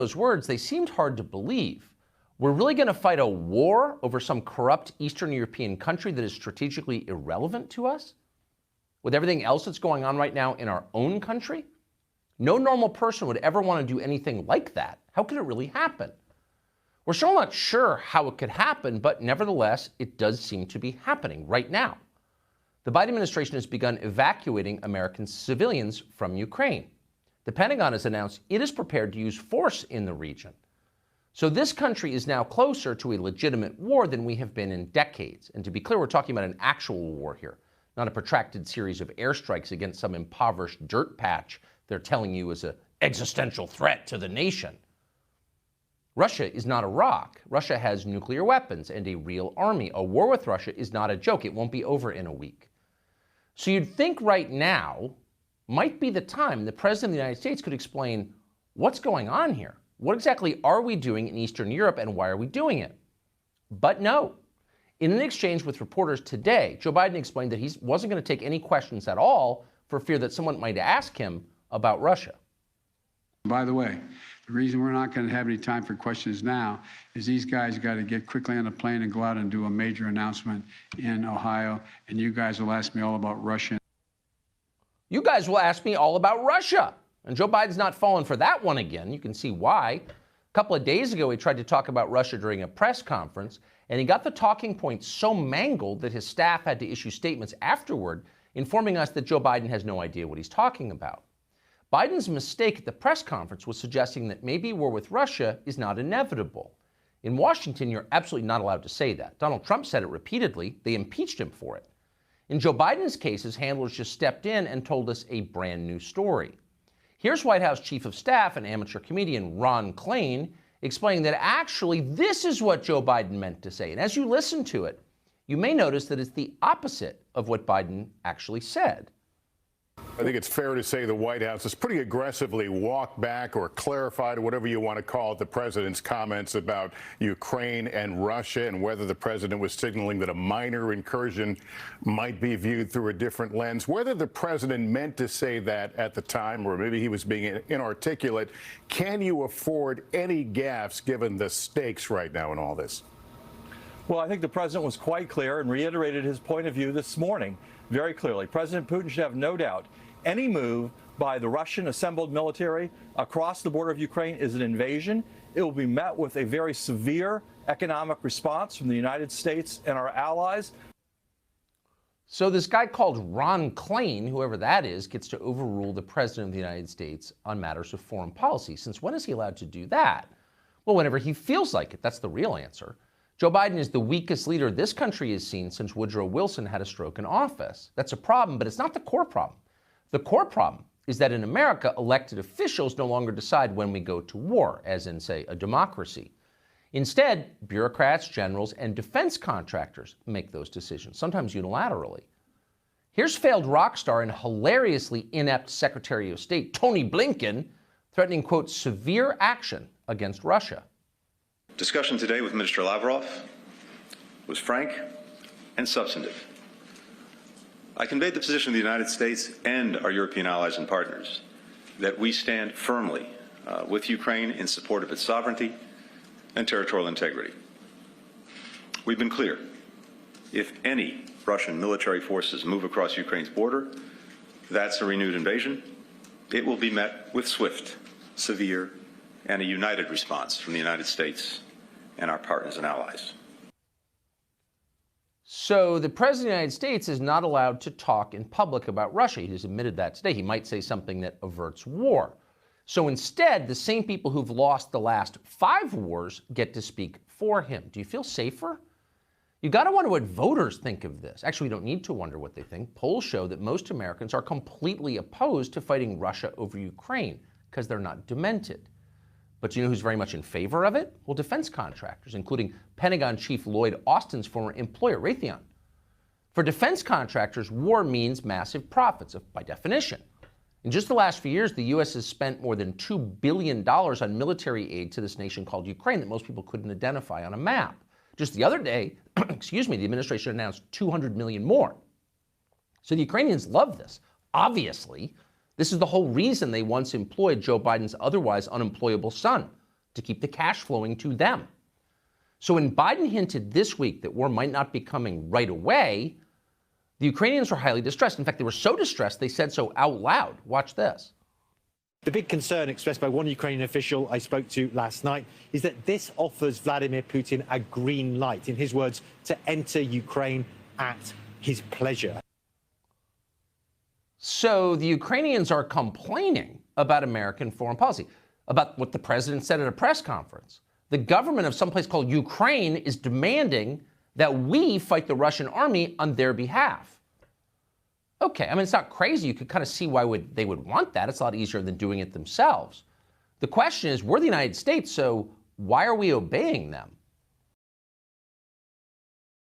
Those words, they seemed hard to believe. We're really going to fight a war over some corrupt Eastern European country that is strategically irrelevant to us? With everything else that's going on right now in our own country? No normal person would ever want to do anything like that. How could it really happen? We're still not sure how it could happen, but nevertheless, it does seem to be happening right now. The Biden administration has begun evacuating American civilians from Ukraine. The Pentagon has announced it is prepared to use force in the region. So this country is now closer to a legitimate war than we have been in decades. And to be clear, we're talking about an actual war here, not a protracted series of airstrikes against some impoverished dirt patch they're telling you is an existential threat to the nation. Russia is not Iraq. Russia has nuclear weapons and a real army. A war with Russia is not a joke. It won't be over in a week. So you'd think right now might be the time the President of the United States could explain what's going on here. What exactly are we doing in Eastern Europe and why are we doing it? But no. In an exchange with reporters today, Joe Biden explained that he wasn't going to take any questions at all for fear that someone might ask him about Russia. By the way, the reason we're not going to have any time for questions now is these guys got to get quickly on a plane and go out and do a major announcement in Ohio, and you guys will ask me all about Russia. You guys will ask me all about Russia. And Joe Biden's not falling for that one again. You can see why. A couple of days ago, he tried to talk about Russia during a press conference, and he got the talking points so mangled that his staff had to issue statements afterward informing us that Joe Biden has no idea what he's talking about. Biden's mistake at the press conference was suggesting that maybe war with Russia is not inevitable. In Washington, you're absolutely not allowed to say that. Donald Trump said it repeatedly. They impeached him for it. In Joe Biden's case, his handlers just stepped in and told us a brand new story. Here's White House Chief of Staff and amateur comedian Ron Klain explaining that actually this is what Joe Biden meant to say. And as you listen to it, you may notice that it's the opposite of what Biden actually said. I think it's fair to say the White House has pretty aggressively walked back or clarified, or whatever you want to call it, the president's comments about Ukraine and Russia and whether the president was signaling that a minor incursion might be viewed through a different lens. Whether the president meant to say that at the time or maybe he was being inarticulate, can you afford any gaffes given the stakes right now in all this? Well, I think the president was quite clear and reiterated his point of view this morning very clearly. President Putin should have no doubt any move by the Russian assembled military across the border of Ukraine is an invasion. It will be met with a very severe economic response from the United States and our allies. So this guy called Ron Klain, whoever that is, gets to overrule the president of the United States on matters of foreign policy. Since when is he allowed to do that? Well, whenever he feels like it. That's the real answer. Joe Biden is the weakest leader this country has seen since Woodrow Wilson had a stroke in office. That's a problem, but it's not the core problem. The core problem is that in America, elected officials no longer decide when we go to war, as in, say, a democracy. Instead, bureaucrats, generals, and defense contractors make those decisions, sometimes unilaterally. Here's failed rock star and hilariously inept Secretary of State Tony Blinken threatening, quote, severe action against Russia. Discussion today with Minister Lavrov was frank and substantive. I conveyed the position of the United States and our European allies and partners that we stand firmly with Ukraine in support of its sovereignty and territorial integrity. We've been clear. If any Russian military forces move across Ukraine's border, that's a renewed invasion. It will be met with swift, severe, and a united response from the United States and our partners and allies. So the President of the United States is not allowed to talk in public about Russia. He just admitted that today. He might say something that averts war. So instead, the same people who've lost the last 5 wars get to speak for him. Do you feel safer? You got to wonder what voters think of this. Actually, we don't need to wonder what they think. Polls show that most Americans are completely opposed to fighting Russia over Ukraine because they're not demented. But you know who's very much in favor of it? Well, defense contractors, including Pentagon Chief Lloyd Austin's former employer, Raytheon. For defense contractors, war means massive profits, by definition. In just the last few years, the U.S. has spent more than $2 billion on military aid to this nation called Ukraine that most people couldn't identify on a map. Just the other day, the administration announced $200 million more. So the Ukrainians love this. Obviously, this is the whole reason they once employed Joe Biden's otherwise unemployable son, to keep the cash flowing to them. So when Biden hinted this week that war might not be coming right away, the Ukrainians were highly distressed. In fact, they were so distressed, they said so out loud. Watch this. The big concern expressed by one Ukrainian official I spoke to last night is that this offers Vladimir Putin a green light, in his words, to enter Ukraine at his pleasure. So the Ukrainians are complaining about American foreign policy, about what the president said at a press conference. The government of some place called Ukraine is demanding that we fight the Russian army on their behalf. Okay, I mean, it's not crazy. You could kind of see why they would want that. It's a lot easier than doing it themselves. The question is, we're the United States, so why are we obeying them?